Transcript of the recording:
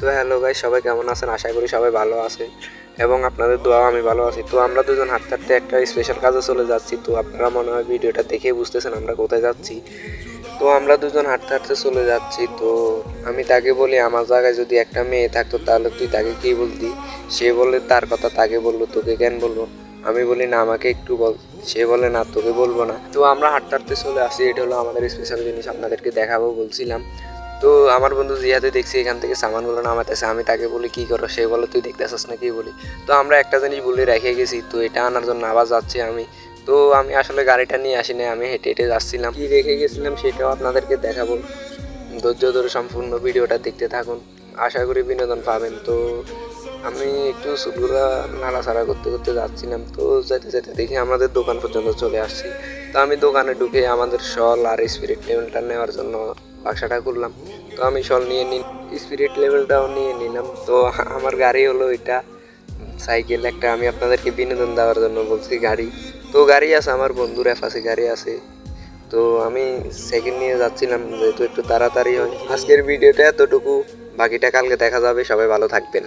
তো hello guys, সবাই কেমন আছেন? আশা করি সবাই ভালো আছে এবং আপনাদের দোয়াও আমি ভালো আছি। তো আমরা দুজন হাঁটতে হাঁটতে একটা স্পেশাল কাজে চলে যাচ্ছি। তো আপনারা মনে হয় ভিডিওটা দেখে বুঝতেছেন আমরা কোথায় যাচ্ছি। তো আমরা দুজন হাঁটতে হাঁটতে চলে যাচ্ছি। তো আমি তাকে বলি, আমার জায়গায় যদি একটা মেয়ে থাকতো তাহলে তুই তাকে কী বলতি? সে বলে তার কথা তাকে বললো, তোকে কেন বলবো? আমি বলি না, আমাকে একটু বল। সে বলে না, তোকে বলবো না। তো আমরা হাঁটতে হাঁটতে চলে আসি। এটা হলো আমাদের স্পেশাল জিনিস, আপনাদেরকে দেখাবো বলছিলাম। তো আমার বন্ধু জিয়াদে দেখছি এখান থেকে সামানগুলো নামাতেছে। আমি তাকে বলি কী করো? সে বলে তুই দেখতেছিস না কি বলি। তো আমরা একটা জিনিস বলে রেখে গেছি, তো এটা আনার জন্য আবার যাচ্ছি আমি। তো আমি আসলে গাড়িটা নিয়ে আসি না, আমি হেঁটে হেঁটে যাচ্ছিলাম। কি রেখে গেছিলাম সেটাও আপনাদেরকে দেখাবো। ধৈর্য ধরে সম্পূর্ণ ভিডিওটা দেখতে থাকুন, আশা করি বিনোদন পাবেন। তো আমি একটু চুলগুলা নাড়াচাড়া করতে করতে যাচ্ছিলাম। তো যেতে যেতে দেখি আমাদের দোকান পর্যন্ত চলে আসছি। তো আমি দোকানে ঢুকে আমাদের শল আর স্পিরিট লেভেলটা নেওয়ার জন্য বাক্সাটা করলাম। তো আমি শল নিয়ে স্পিরিট লেভেলটাও নিয়ে নিলাম। তো আমার গাড়ি হলো এটা সাইকেল একটা, আমি আপনাদেরকে বিনোদন দেওয়ার জন্য বলছি গাড়ি। তো গাড়ি আছে, আমার বন্ধুর অ্যাপাচি গাড়ি আছে। তো আমি সাইকেল নিয়ে যাচ্ছিলাম যেহেতু একটু তাড়াতাড়ি হয়। আজকের ভিডিওটা এতটুকু, বাকিটা কালকে দেখা যাবে। সবাই ভালো থাকবেন।